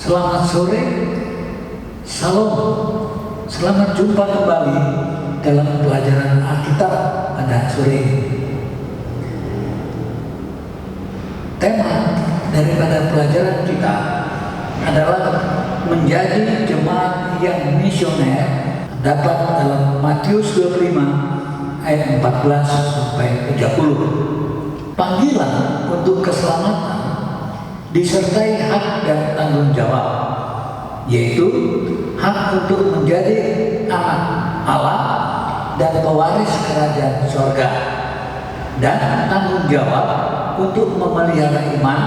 Selamat sore, salam, selamat jumpa kembali dalam pelajaran Alkitab pada sore ini. Tema daripada pelajaran kita adalah menjadi jemaat yang misioner, dapat dalam Matius 25 ayat 14 sampai 30. Panggilan untuk keselamatan disertai hak dan tanggung jawab, yaitu hak untuk menjadi anak Allah dan pewaris kerajaan surga, dan tanggung jawab untuk memelihara iman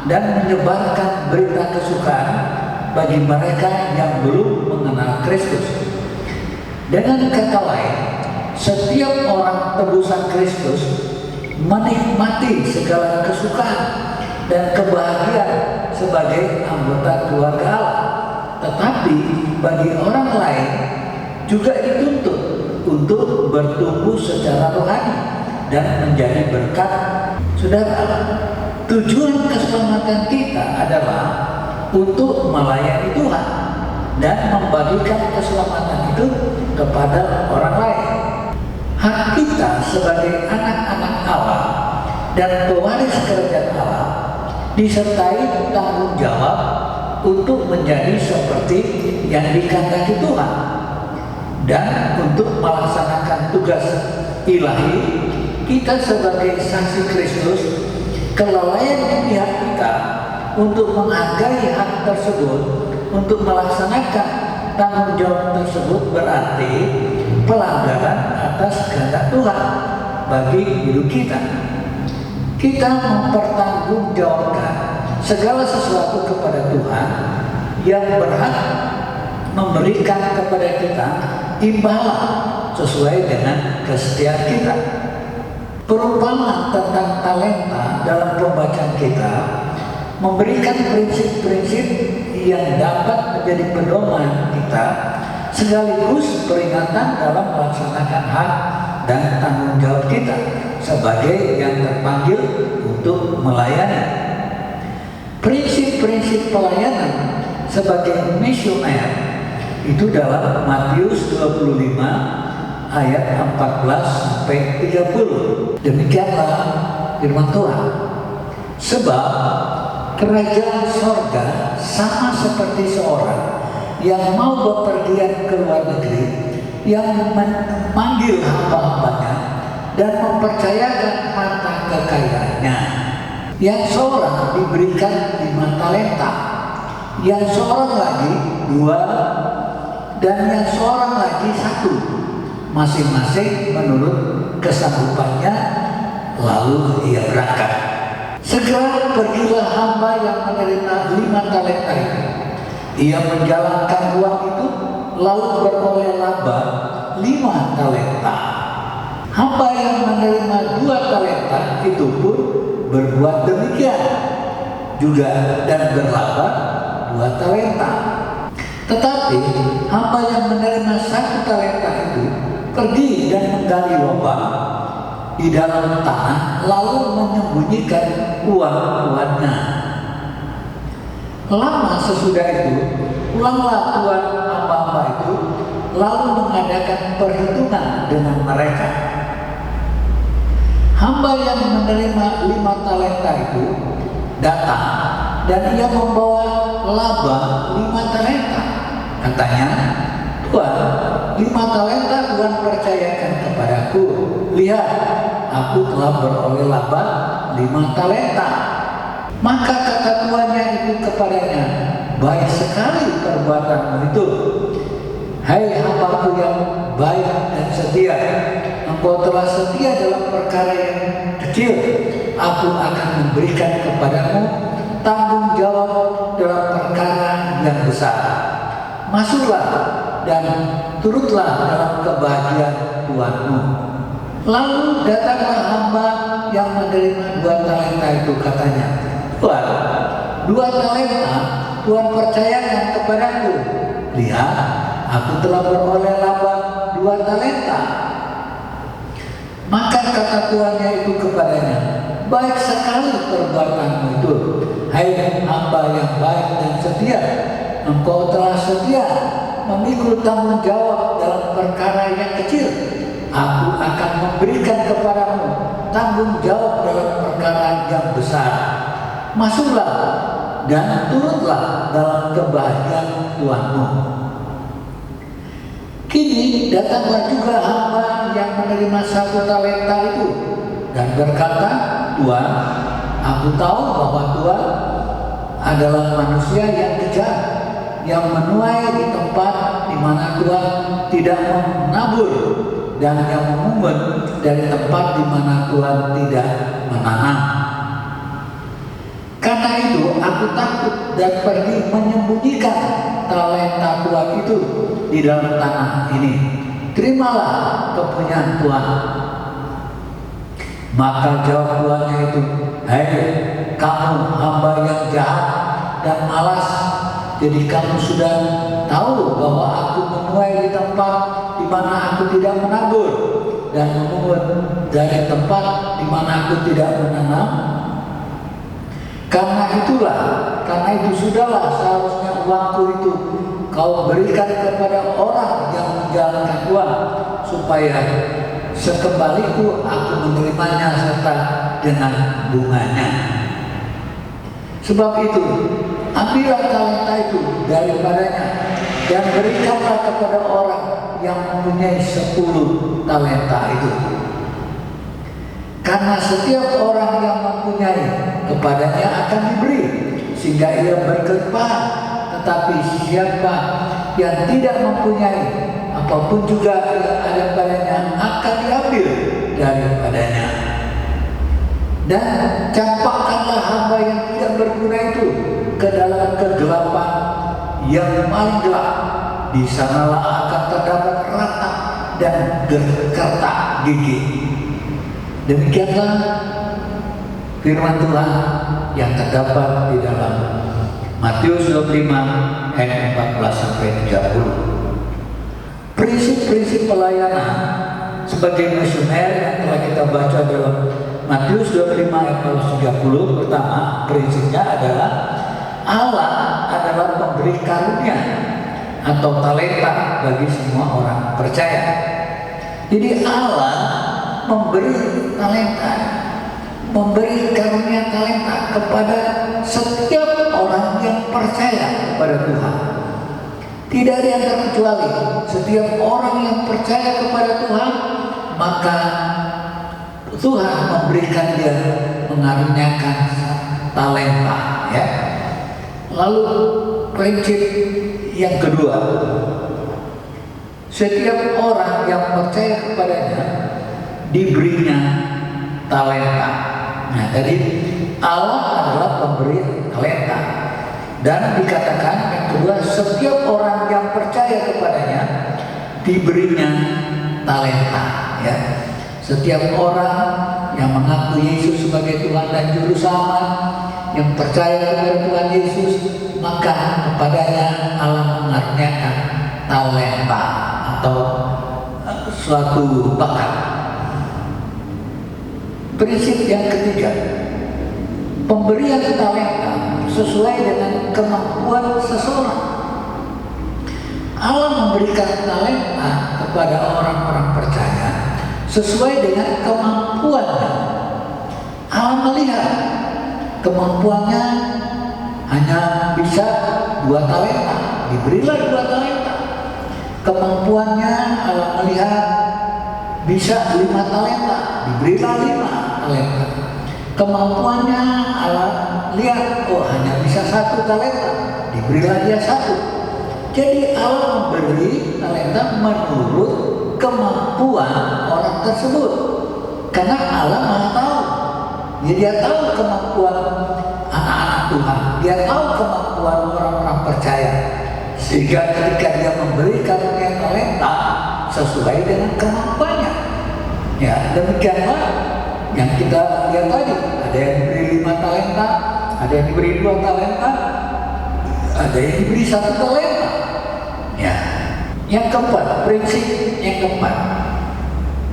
dan menyebarkan berita kesukaan bagi mereka yang belum mengenal Kristus. Dengan kata lain, setiap orang tebusan Kristus menikmati segala kesukaan dan kebahagiaan sebagai anggota keluarga Allah. Tetapi bagi orang lain juga dituntut untuk bertumbuh secara rohani dan menjadi berkat. Saudara, tujuan keselamatan kita adalah untuk melayani Tuhan dan membagikan keselamatan itu kepada orang lain. Hak kita sebagai anak-anak Allah dan pewaris kerajaan Allah disertai tanggung jawab untuk menjadi seperti yang dikehendaki Tuhan dan untuk melaksanakan tugas ilahi. Kita sebagai saksi Kristus, kelalaian di pihak kita untuk menghargai hak tersebut, untuk melaksanakan tanggung jawab tersebut berarti pelanggaran atas kehendak Tuhan bagi hidup kita. Kita mempertanggungjawabkan segala sesuatu kepada Tuhan yang berhak memberikan kepada kita imbalan sesuai dengan kesetiaan kita. Perumpamaan tentang talenta dalam pembacaan kita memberikan prinsip-prinsip yang dapat menjadi pedoman kita sekaligus peringatan dalam melaksanakan hak dan tanggung jawab kita sebagai yang terpanggil untuk melayani. Prinsip-prinsip pelayanan sebagai misioner itu dalam Matius 25 ayat 14 sampai 30. Demikianlah firman Tuhan. Sebab kerajaan sorga sama seperti seorang yang mau bepergian ke luar negeri, yang memanggil hamba-hambanya dan mempercayakan harta kekayaannya. Yang seorang diberikan 5 talenta, yang seorang lagi 2, dan yang seorang lagi 1, masing-masing menurut kesanggupannya. Lalu ia berangkat. Segera pergilah hamba yang menerima 5 talenta itu. Ia menjalankan uang itu, lalu beroleh laba 5 talenta. Hamba yang menerima 2 talenta itu pun berbuat demikian juga dan berlaba 2 talenta. Tetapi hamba yang menerima 1 talenta itu pergi dan menggali lubang di dalam tanah, lalu menyembunyikan uang-uangnya. Lama sesudah itu, pulanglah tuan hamba-hamba itu, lalu mengadakan perhitungan dengan mereka. Hamba yang menerima 5 talenta itu datang dan ia membawa laba 5 talenta. Katanya, Tuan, 5 talenta Tuhan percayakan kepadaku. Lihat, aku telah beroleh laba 5 talenta. Maka kata tuannya itu kepadanya, baik sekali perbuatanmu itu. Hai hambaku yang baik dan setia, engkau telah setia dalam perkara yang kecil, aku akan memberikan kepadamu tanggung jawab dalam perkara yang besar. Masuklah dan turutlah dalam kebahagiaan Tuhanmu. Lalu datanglah hamba yang menerima 2 talenta itu, katanya, Tuhan, 2 talenta Tuhan percayakan kepadaku. Lihat, aku telah beroleh laba 2 talenta. Maka kata tuannya itu kepadanya, baik sekali perbuatanmu itu. hai hamba yang baik dan setia, engkau telah setia memikul tanggung jawab dalam perkara yang kecil, aku akan memberikan kepadamu tanggung jawab dalam perkara yang besar. Masuklah dan turutlah dalam kebahagiaan Tuhanmu. Kini datanglah juga hamba yang menerima 1 talenta itu dan berkata, Tuhan, aku tahu bahwa Tuhan adalah manusia yang kejam, yang menuai di tempat di mana Tuhan tidak menabur, dan yang memungut dari tempat di mana Tuhan tidak menanam. Karena itu aku takut dan pergi menyembunyikan talenta Tuhan itu di dalam tanah ini. Terimalah kepunyaan Tuhan. Maka jawab tuannya itu, hai kamu hamba yang jahat dan malas, jadi kamu sudah tahu bahwa aku menuai di tempat di mana aku tidak menabur dan memungut dari tempat di mana aku tidak menanam. Karena itu sudahlah seharusnya uangku itu kau berikan kepada orang yang menjalankan uang, supaya sekembaliku aku menerimanya serta dengan bunganya. Sebab itu ambillah talenta itu daripadanya dan berikanlah kepada orang yang mempunyai 10 talenta itu. Karena setiap orang yang mempunyai, kepadanya akan diberi sehingga ia berkelimpahan, tetapi siapa yang tidak mempunyai, apapun juga yang ada padanya akan diambil daripadanya. Dan campakkanlah hamba yang tidak berguna itu ke dalam kegelapan yang paling gelap. Di sanalah akan terdapat ratap dan gertak gigi. Demikianlah firman Tuhan yang terdapat di dalam Matius 25 ayat 14 sampai 30. Prinsip-prinsip pelayanan sebagai misioner yang telah kita baca dalam Matius 25 ayat 30. Pertama, prinsipnya adalah Allah adalah pemberi karunia atau talenta bagi semua orang percaya. Jadi Allah memberi talenta, memberi karunia talenta kepada setiap orang yang percaya kepada Tuhan. Tidak ada yang terkecuali. Setiap orang yang percaya kepada Tuhan, maka Tuhan memberikan dia, mengaruniakan talenta, ya. Lalu prinsip yang kedua, setiap orang yang percaya kepadanya diberinya talenta. Nah, jadi Allah adalah pemberi talenta. Dan dikatakan yang kedua, setiap orang yang percaya kepadanya diberinya talenta, ya. Setiap orang yang mengaku Yesus sebagai Tuhan dan Juru Selamat, yang percaya kepada Tuhan Yesus, maka kepadanya Allah mengaruniakan talenta atau suatu bakat. Prinsip yang ketiga, pemberian talenta sesuai dengan kemampuan seseorang. Allah memberikan talenta kepada orang-orang percaya sesuai dengan kemampuannya. Allah melihat kemampuannya hanya bisa 2 talenta, diberilah 2 talenta. Kemampuannya Allah melihat bisa 5 talenta, diberilah 5 talenta. Kemampuannya Allah lihat, oh hanya bisa 1 talenta, diberilah dia 1. Jadi Allah memberi talenta menurut kemampuan orang tersebut. Karena Allah Maha tahu. Dia tahu kemampuan anak-anak Tuhan, dia tahu kemampuan orang-orang percaya. Sehingga ketika dia memberi karunia talenta sesuai dengan kemampuannya. Ya, demikianlah yang kita lihat tadi. Ada yang diberi 5 talenta, ada yang diberi 2 talenta, ada yang diberi 1 talenta. Ya. Yang keempat, prinsip yang keempat,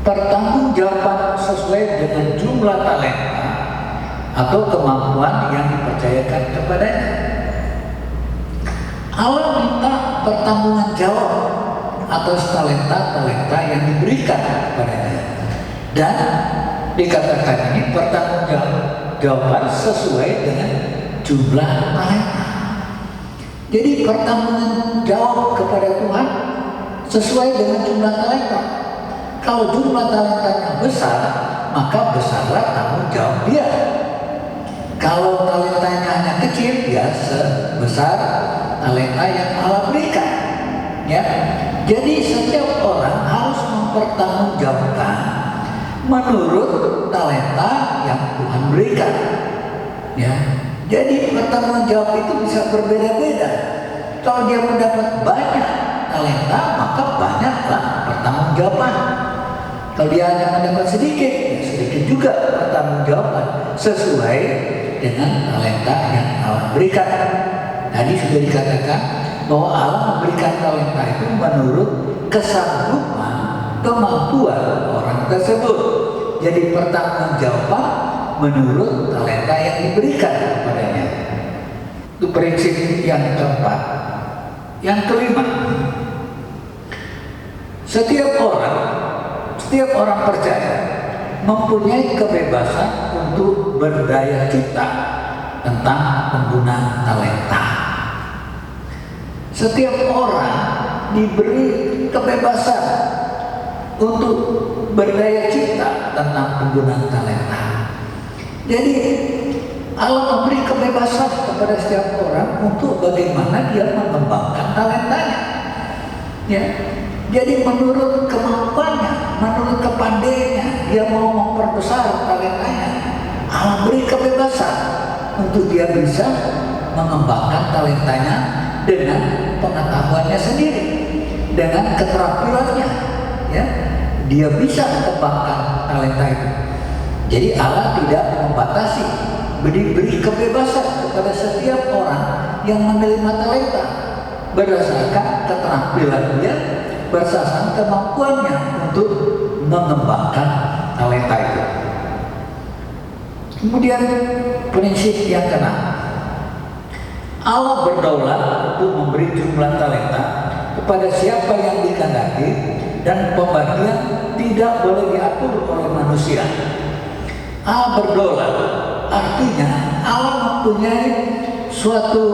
pertanggungjawaban sesuai dengan jumlah talenta atau kemampuan yang dipercayakan kepadanya. Allah minta pertanggungan jawab atas talenta-talenta yang diberikan kepadanya. Dan dikatakan ini pertanggungjawaban sesuai dengan jumlah talenta. Jadi pertanggungan jawab kepada Tuhan sesuai dengan jumlah talenta. Kalau jumlah talentanya besar, maka besarlah tanggung jawab dia. Kalau talentanya hanya kecil, ya sebesar talenta yang Allah berikan. Ya, jadi setiap orang harus mempertanggungjawabkan menurut talenta yang Tuhan berikan. Ya, jadi pertanggung jawab itu bisa berbeda-beda. Kalau dia mendapat banyak talenta, maka banyaklah pertanggungjawaban. Kalau dia hanya mendapat sedikit, ya sedikit juga pertanggungjawaban sesuai dengan talenta yang Allah berikan. Tadi sudah dikatakan bahwa Allah memberikan talenta itu menurut kesanggupan, kemampuan orang tersebut. Jadi pertanggungjawaban menurut talenta yang diberikan kepadanya. Itu prinsip yang keempat. Yang kelima, setiap orang percaya mempunyai kebebasan untuk berdaya cipta tentang penggunaan talenta. Setiap orang diberi kebebasan untuk berdaya cipta tentang penggunaan talenta. Jadi Allah memberi kebebasan kepada setiap orang untuk bagaimana dia mengembangkan talentanya. Ya. Jadi menurut kemampuannya, menurut kepandaiannya, dia mau memperbesar talentanya. Allah beri kebebasan untuk dia bisa mengembangkan talentanya dengan pengetahuannya sendiri, dengan keterampilannya. Ya, dia bisa mengembangkan talenta itu. Jadi Allah tidak membatasi, beri kebebasan kepada setiap orang yang menerima talenta berdasarkan keterampilan dia, berdasarkan kemampuannya untuk mengembangkan talenta itu. Kemudian prinsip yang keenam, Allah berdaulat untuk memberi jumlah talenta kepada siapa yang dikehendaki dan pembagian tidak boleh diatur oleh manusia. Allah berdaulat artinya Allah mempunyai suatu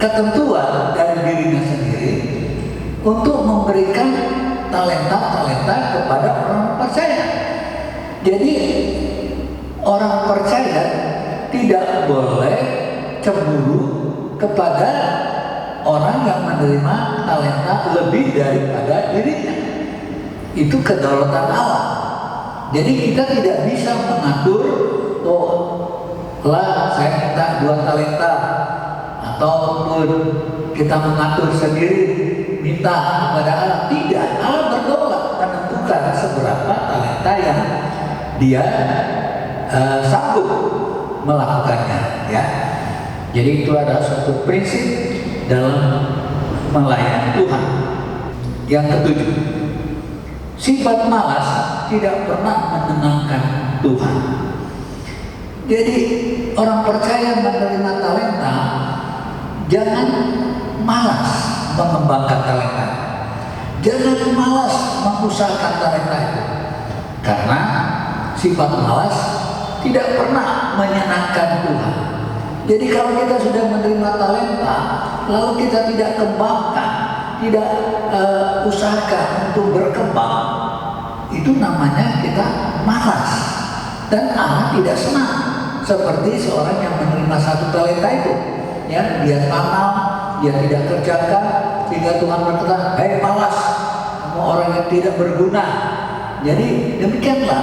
ketentuan dari dirinya sendiri untuk memberikan talenta-talenta kepada orang percaya. Jadi orang percaya tidak boleh cemburu kepada orang yang menerima talenta lebih daripada dirinya. Itu kedaulatan Allah. Jadi kita tidak bisa mengatur, oh lah saya minta 2 talenta, ataupun kita mengatur sendiri minta kepada Allah. Tidak, Allah berdaulat menentukan seberapa talenta yang dia sanggup melakukannya. Ya, jadi itu adalah suatu prinsip dalam melayani Tuhan. Yang ketujuh, sifat malas tidak pernah menyenangkan Tuhan. Jadi orang percaya menerima talenta, jangan malas mengembangkan talenta, jangan malas mengusahakan talenta itu, karena sifat malas tidak pernah menyenangkan Tuhan. Jadi kalau kita sudah menerima talenta, lalu kita tidak kembangkan, tidak usahakan untuk berkembang, itu namanya kita malas, dan Allah tidak senang. Seperti seorang yang menerima 1 talenta itu, ya, dia tanam, dia tidak kerjakan, sehingga Tuhan berkata, "Hei malas, kamu orang yang tidak berguna." Jadi demikianlah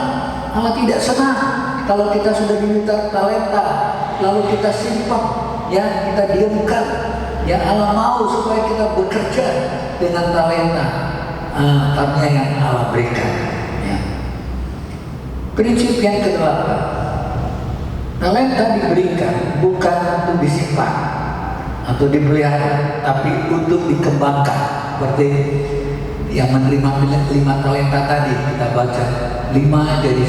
Allah tidak senang kalau kita sudah diminta talenta, lalu kita simpan, ya, kita diamkan. Ya, Allah mau supaya kita bekerja dengan talenta karunia yang Allah berikan. Ya. Prinsip yang ke-8, talenta diberikan bukan untuk disimpan atau dipelihara, tapi untuk dikembangkan. Seperti yang menerima 5 talenta tadi kita baca, 5 jadi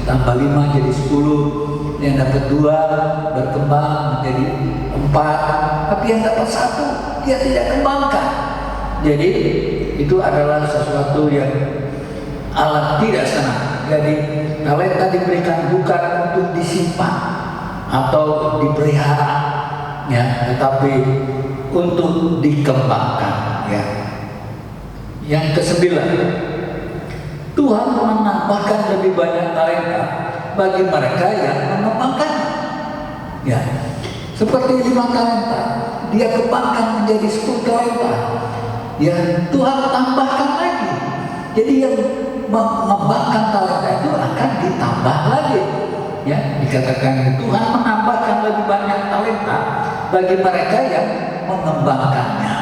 tambah 5 jadi 10, yang dapat 2 berkembang menjadi 4, tapi yang dapat 1 dia tidak kembangkan. Jadi itu adalah sesuatu yang Allah tidak senang. Jadi talenta diberikan bukan untuk disimpan atau dipelihara, ya, tetapi untuk dikembangkan, ya. Yang ke-9, Tuhan menambahkan lebih banyak talenta bagi mereka yang mengembangkan, ya. Seperti 5 talenta, dia kembangkan menjadi 10 talenta, ya. Tuhan tambahkan lagi. Jadi yang mengembangkan talenta itu akan ditambah lagi, ya. Dikatakan Tuhan menambahkan lebih banyak talenta bagi mereka yang mengembangkannya.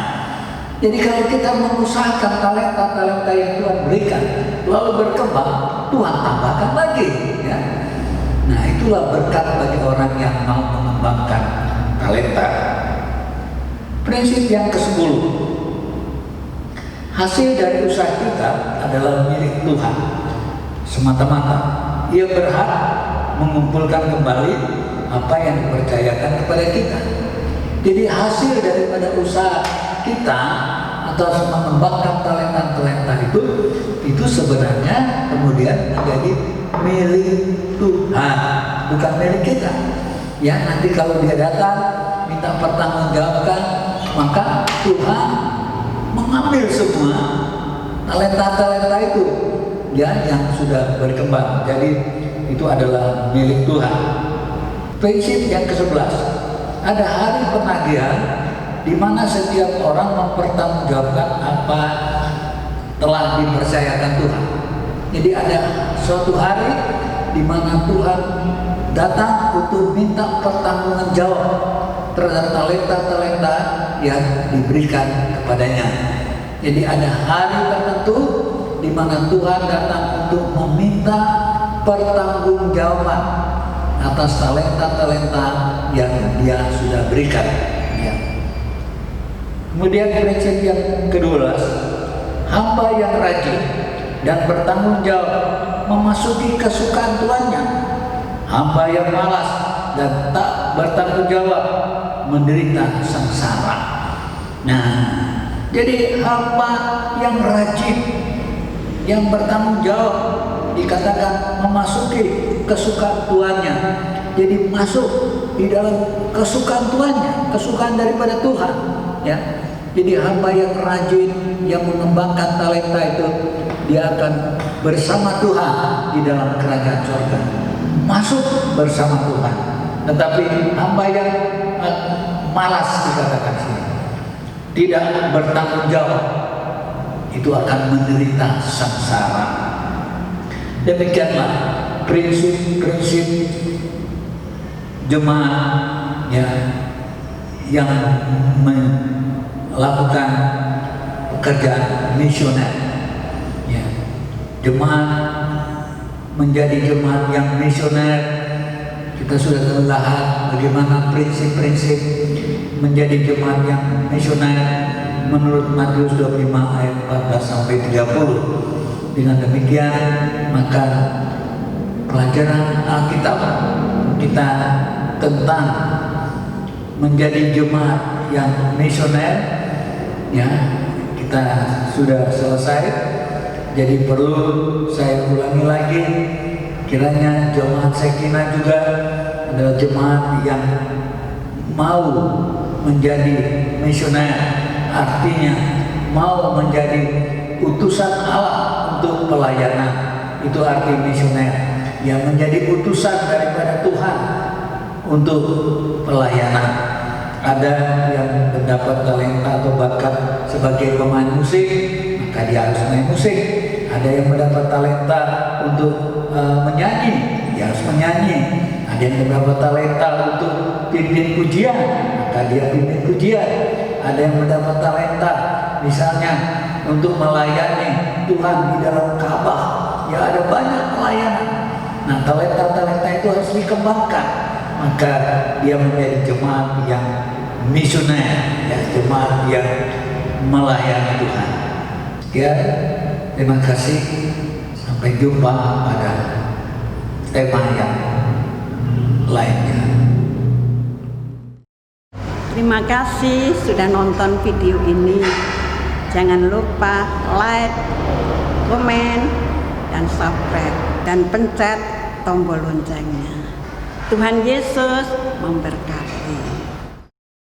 Jadi kalau kita mengusahakan talenta-talenta yang Tuhan berikan lalu berkembang, Tuhan tambahkan lagi, ya. Nah, itulah berkat bagi orang yang mau mengembangkan talenta. Prinsip yang ke-10, hasil dari usaha kita adalah milik Tuhan semata-mata. Ia berhak mengumpulkan kembali apa yang dipercayakan kepada kita. Jadi hasil daripada usaha kita atau mengembangkan talenta-talenta itu sebenarnya kemudian menjadi milik Tuhan, bukan milik kita. Ya, nanti kalau dia datang minta pertanggungjawabkan, maka Tuhan mengambil semua talenta-talenta itu, ya, yang sudah berkembang. Jadi itu adalah milik Tuhan. Prinsip yang ke-11, ada hari penagihan di mana setiap orang mempertanggungjawabkan apa telah dipercayakan Tuhan. Jadi ada suatu hari di mana Tuhan datang untuk minta pertanggungan jawab terhadap talenta-talenta yang diberikan kepadanya. Jadi ada hari tertentu di mana Tuhan datang untuk meminta pertanggungjawaban atas talenta-talenta yang Dia sudah berikan, ya. Kemudian prinsip yang ke-12, hamba yang rajin dan bertanggung jawab memasuki kesukaan tuannya. Hamba yang malas dan tak bertanggung jawab menderita sengsara. Nah, jadi hamba yang rajin, yang bertanggung jawab, dikatakan memasuki kesukaan tuannya. Jadi masuk di dalam kesukaan tuannya, kesukaan daripada Tuhan, ya. Jadi hamba yang rajin, yang mengembangkan talenta itu, dia akan bersama Tuhan di dalam kerajaan surga, masuk bersama Tuhan. Tetapi hamba yang malas, dikatakan sini, tidak bertanggung jawab, itu akan menderita sengsara. Demikianlah prinsip-prinsip jemaat, ya, yang melakukan pekerjaan misioner, ya. Jemaat menjadi jemaat yang misioner, kita sudah telah bagaimana prinsip-prinsip menjadi jemaat yang misioner menurut Matius 25 ayat 14 sampai 30. Dengan demikian, maka pelajaran Alkitab kita tentang menjadi jemaat yang misioner, ya, kita sudah selesai. Jadi perlu saya ulangi lagi, kiranya jemaat Sekina juga adalah jemaat yang mau menjadi misioner, artinya mau menjadi utusan Allah untuk pelayanan. Itu arti misioner, yang menjadi utusan daripada Tuhan untuk pelayanan. Ada yang mendapat talenta atau bakat sebagai pemain musik, maka dia harus main musik. Ada yang mendapat talenta untuk menyanyi, dia harus menyanyi. Ada yang mendapat talenta untuk pimpin pujian, maka dia pimpin pujian. Ada yang mendapat talenta misalnya untuk melayani Tuhan di dalam Ka'bah, ya, ada banyak pelayanan. Nah, talenta-talenta itu harus dikembangkan, maka dia menjadi jemaat yang misioner, ya, jemaat yang melayani Tuhan. Ya, terima kasih. Sampai jumpa pada tema yang lainnya. Terima kasih sudah nonton video ini. Jangan lupa like, komen, dan subscribe, dan pencet tombol loncengnya. Tuhan Yesus memberkati.